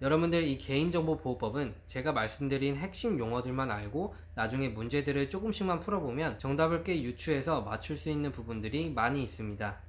여러분들 이 개인정보보호법은 제가 말씀드린 핵심 용어들만 알고 나중에 문제들을 조금씩만 풀어보면 정답을 꽤 유추해서 맞출 수 있는 부분들이 많이 있습니다.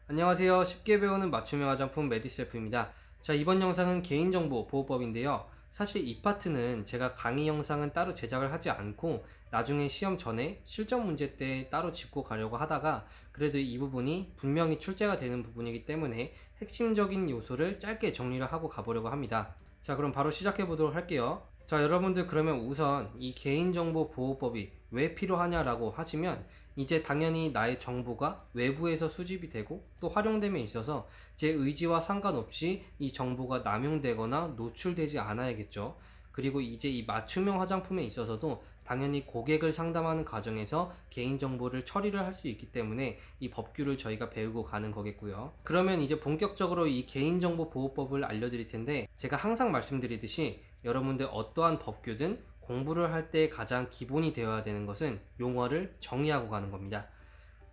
안녕하세요. 쉽게 배우는 맞춤형 화장품 메디셀프입니다. 자, 이번 영상은 개인정보보호법인데요. 사실 이 파트는 제가 강의 영상은 따로 제작을 하지 않고 나중에 시험 전에 실전 문제 때 따로 짚고 가려고 하다가 그래도 이 부분이 분명히 출제가 되는 부분이기 때문에 핵심적인 요소를 짧게 정리를 하고 가보려고 합니다. 자, 그럼 바로 시작해 보도록 할게요. 자, 여러분들 그러면 우선 이 개인정보보호법이 왜 필요하냐라고 하시면 이제 당연히 나의 정보가 외부에서 수집이 되고 또 활용됨에 있어서 제 의지와 상관없이 이 정보가 남용되거나 노출되지 않아야겠죠. 그리고 이제 이 맞춤형 화장품에 있어서도 당연히 고객을 상담하는 과정에서 개인정보를 처리를 할 수 있기 때문에 이 법규를 저희가 배우고 가는 거겠고요. 그러면 이제 본격적으로 이 개인정보보호법을 알려드릴 텐데 제가 항상 말씀드리듯이 여러분들 어떠한 법규든 공부를 할 때 가장 기본이 되어야 되는 것은 용어를 정의하고 가는 겁니다.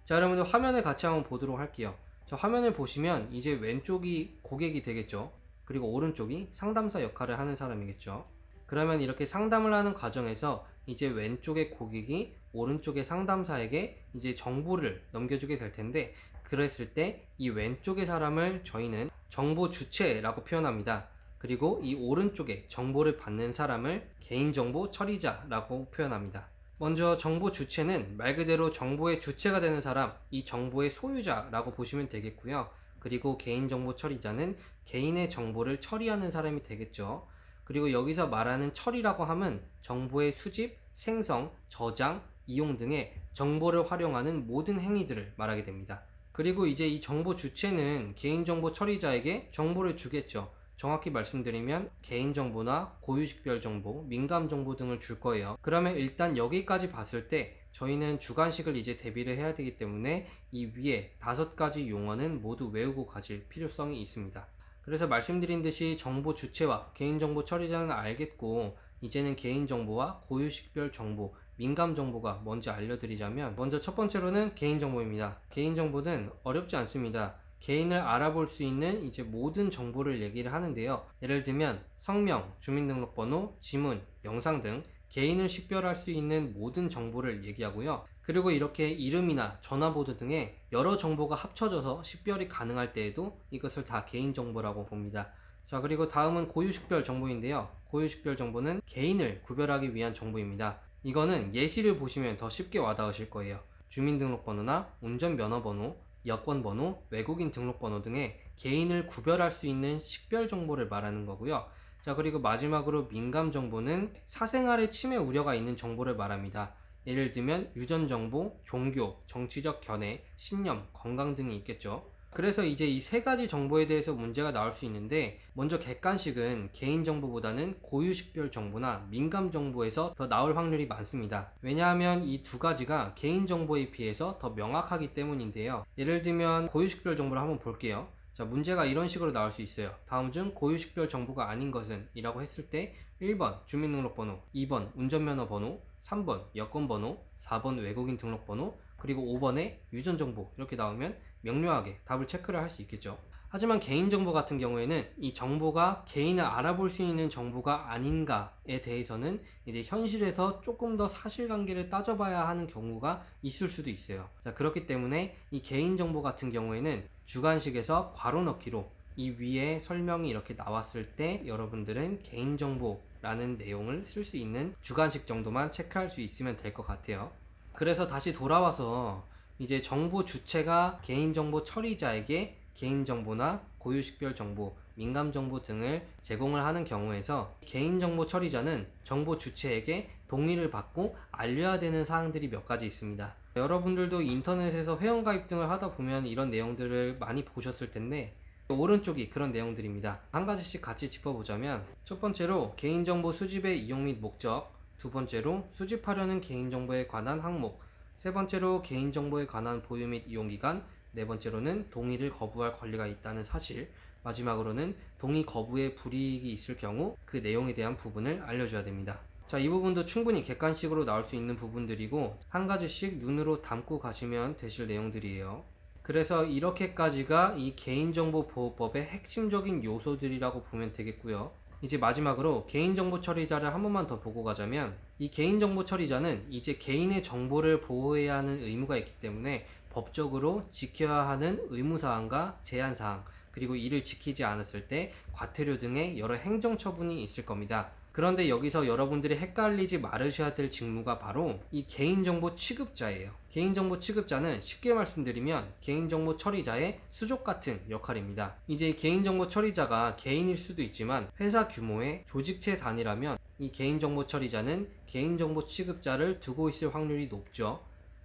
자, 여러분들 화면을 같이 한번 보도록 할게요. 자, 화면을 보시면 이제 왼쪽이 고객이 되겠죠. 그리고 오른쪽이 상담사 역할을 하는 사람이겠죠. 그러면 이렇게 상담을 하는 과정에서 이제 왼쪽의 고객이 오른쪽의 상담사에게 이제 정보를 넘겨주게 될 텐데 그랬을 때 이 왼쪽의 사람을 저희는 정보 주체라고 표현합니다. 그리고 이 오른쪽에 정보를 받는 사람을 개인정보 처리자라고 표현합니다. 먼저 정보 주체는 말 그대로 정보의 주체가 되는 사람, 이 정보의 소유자라고 보시면 되겠고요. 그리고 개인정보 처리자는 개인의 정보를 처리하는 사람이 되겠죠. 그리고 여기서 말하는 처리라고 하면 정보의 수집, 생성, 저장, 이용 등의 정보를 활용하는 모든 행위들을 말하게 됩니다. 그리고 이제 이 정보 주체는 개인정보 처리자에게 정보를 주겠죠. 정확히 말씀드리면 개인정보나 고유식별정보, 민감정보 등을 줄 거예요. 그러면 일단 여기까지 봤을 때 저희는 주관식을 이제 대비를 해야 되기 때문에 이 위에 5가지 용어는 모두 외우고 가실 필요성이 있습니다. 그래서 말씀드린 듯이 정보 주체와 개인정보 처리자는 알겠고 이제는 개인정보와 고유식별정보, 민감정보가 뭔지 알려드리자면 먼저 첫 번째로는 개인정보입니다. 개인정보는 어렵지 않습니다. 개인을 알아볼 수 있는 이제 모든 정보를 얘기를 하는데요. 예를 들면 성명, 주민등록번호, 지문, 영상 등 개인을 식별할 수 있는 모든 정보를 얘기하고요. 그리고 이렇게 이름이나 전화번호 등의 여러 정보가 합쳐져서 식별이 가능할 때에도 이것을 다 개인정보라고 봅니다. 자, 그리고 다음은 고유식별 정보인데요. 고유식별 정보는 개인을 구별하기 위한 정보입니다. 이거는 예시를 보시면 더 쉽게 와닿으실 거예요. 주민등록번호나 운전면허번호, 여권번호, 외국인 등록번호 등의 개인을 구별할 수 있는 식별 정보를 말하는 거고요. 자, 그리고 마지막으로 민감 정보는 사생활의 침해 우려가 있는 정보를 말합니다. 예를 들면 유전정보, 종교, 정치적 견해, 신념, 건강 등이 있겠죠. 그래서 이제 이 3가지 정보에 대해서 문제가 나올 수 있는데 먼저 객관식은 개인정보보다는 고유식별 정보나 민감정보에서 더 나올 확률이 많습니다. 왜냐하면 이 2가지가 개인정보에 비해서 더 명확하기 때문인데요. 예를 들면 고유식별 정보를 한번 볼게요. 자, 문제가 이런 식으로 나올 수 있어요. 다음 중 고유식별 정보가 아닌 것은? 이라고 했을 때 1번 주민등록번호, 2번 운전면허번호, 3번 여권번호, 4번 외국인 등록번호, 그리고 5번에 유전정보 이렇게 나오면 명료하게 답을 체크를 할 수 있겠죠. 하지만 개인정보 같은 경우에는 이 정보가 개인을 알아볼 수 있는 정보가 아닌가에 대해서는 이제 현실에서 조금 더 사실관계를 따져봐야 하는 경우가 있을 수도 있어요. 자, 그렇기 때문에 이 개인정보 같은 경우에는 주관식에서 괄호 넣기로 이 위에 설명이 이렇게 나왔을 때 여러분들은 개인정보라는 내용을 쓸 수 있는 주관식 정도만 체크할 수 있으면 될 것 같아요. 그래서 다시 돌아와서 이제 정보 주체가 개인정보 처리자에게 개인정보나 고유식별정보, 민감정보 등을 제공을 하는 경우에서 개인정보 처리자는 정보 주체에게 동의를 받고 알려야 되는 사항들이 몇 가지 있습니다. 여러분들도 인터넷에서 회원가입 등을 하다 보면 이런 내용들을 많이 보셨을 텐데 오른쪽이 그런 내용들입니다. 한 가지씩 같이 짚어보자면 첫 번째로 개인정보 수집의 이용 및 목적, 두 번째로 수집하려는 개인정보에 관한 항목, 세 번째로 개인정보에 관한 보유 및 이용기간, 네 번째로는 동의를 거부할 권리가 있다는 사실, 마지막으로는 동의 거부에 불이익이 있을 경우 그 내용에 대한 부분을 알려줘야 됩니다. 자, 이 부분도 충분히 객관식으로 나올 수 있는 부분들이고 한 가지씩 눈으로 담고 가시면 되실 내용들이에요. 그래서 이렇게까지가 이 개인정보보호법의 핵심적인 요소들이라고 보면 되겠고요. 이제 마지막으로 개인정보 처리자를 한 번만 더 보고 가자면, 이 개인정보 처리자는 이제 개인의 정보를 보호해야 하는 의무가 있기 때문에 법적으로 지켜야 하는 의무사항과 제한사항, 그리고 이를 지키지 않았을 때 과태료 등의 여러 행정처분이 있을 겁니다. 그런데 여기서 여러분들이 헷갈리지 말으셔야 될 직무가 바로 이 개인정보 취급자예요. 개인정보 취급자는 쉽게 말씀드리면 개인정보 처리자의 수족 같은 역할입니다. 이제 개인정보 처리자가 개인일 수도 있지만 회사 규모의 조직체 단위라면 이 개인정보 처리자는 개인정보 취급자를 두고 있을 확률이 높죠.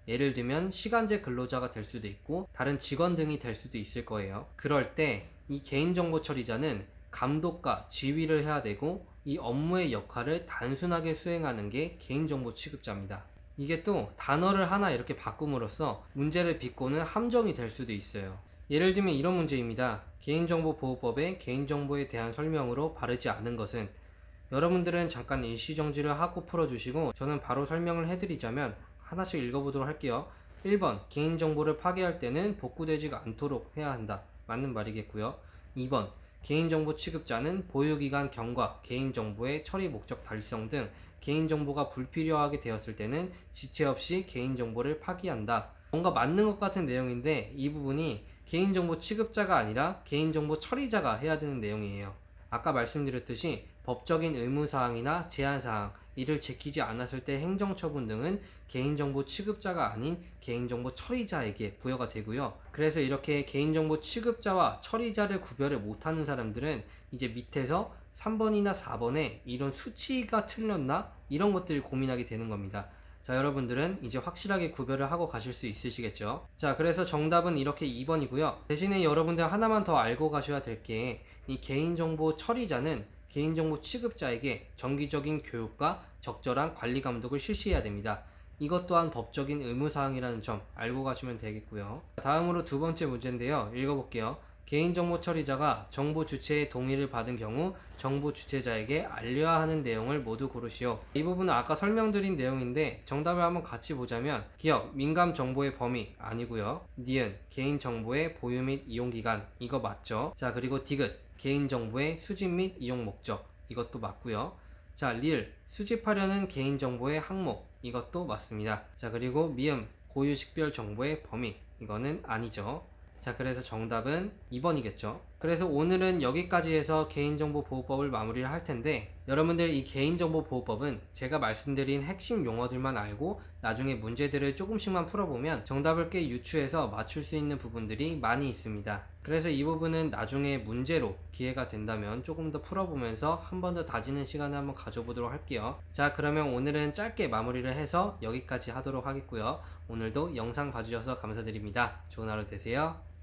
예를 들면 시간제 근로자가 될 수도 있고 다른 직원 등이 될 수도 있을 거예요. 그럴 때 이 개인정보 처리자는 감독과 지휘를 해야 되고 이 업무의 역할을 단순하게 수행하는 게 개인정보 취급자입니다. 이게 또 단어를 하나 이렇게 바꿈으로써 문제를 빚고는 함정이 될 수도 있어요. 예를 들면 이런 문제입니다. 개인정보보호법의 개인정보에 대한 설명으로 바르지 않은 것은, 여러분들은 잠깐 일시정지를 하고 풀어주시고 저는 바로 설명을 해드리자면 하나씩 읽어보도록 할게요. 1번, 개인정보를 파괴할 때는 복구되지 않도록 해야 한다. 맞는 말이겠고요. 2번, 개인정보 취급자는 보유기간 경과, 개인정보의 처리 목적 달성 등 개인정보가 불필요하게 되었을 때는 지체 없이 개인정보를 파기한다. 뭔가 맞는 것 같은 내용인데 이 부분이 개인정보 취급자가 아니라 개인정보 처리자가 해야 되는 내용이에요. 아까 말씀드렸듯이 법적인 의무사항이나 제한사항, 이를 지키지 않았을 때 행정처분 등은 개인정보 취급자가 아닌 개인정보 처리자에게 부여가 되고요. 그래서 이렇게 개인정보 취급자와 처리자를 구별을 못하는 사람들은 이제 밑에서 3번이나 4번에 이런 수치가 틀렸나? 이런 것들을 고민하게 되는 겁니다. 자, 여러분들은 이제 확실하게 구별을 하고 가실 수 있으시겠죠? 자, 그래서 정답은 이렇게 2번이고요. 대신에 여러분들 하나만 더 알고 가셔야 될 게, 이 개인정보 처리자는 개인정보 취급자에게 정기적인 교육과 적절한 관리 감독을 실시해야 됩니다. 이것 또한 법적인 의무사항이라는 점 알고 가시면 되겠고요. 다음으로 두 번째 문제인데요. 읽어볼게요. 개인정보 처리자가 정보 주체의 동의를 받은 경우 정보 주체자에게 알려야 하는 내용을 모두 고르시오. 이 부분은 아까 설명드린 내용인데 정답을 한번 같이 보자면, 기억, 민감 정보의 범위 아니고요. 니은, 개인정보의 보유 및 이용기간, 이거 맞죠? 자, 그리고 디귿, 개인정보의 수집 및 이용 목적, 이것도 맞고요. 자, 리을, 수집하려는 개인정보의 항목, 이것도 맞습니다. 자, 그리고 미음, 고유 식별 정보의 범위, 이거는 아니죠. 자, 그래서 정답은 2번이겠죠. 그래서 오늘은 여기까지 해서 개인정보보호법을 마무리를 할 텐데, 여러분들 이 개인정보보호법은 제가 말씀드린 핵심 용어들만 알고 나중에 문제들을 조금씩만 풀어보면 정답을 꽤 유추해서 맞출 수 있는 부분들이 많이 있습니다. 그래서 이 부분은 나중에 문제로 기회가 된다면 조금 더 풀어보면서 한 번 더 다지는 시간을 한번 가져보도록 할게요. 자, 그러면 오늘은 짧게 마무리를 해서 여기까지 하도록 하겠고요. 오늘도 영상 봐주셔서 감사드립니다. 좋은 하루 되세요.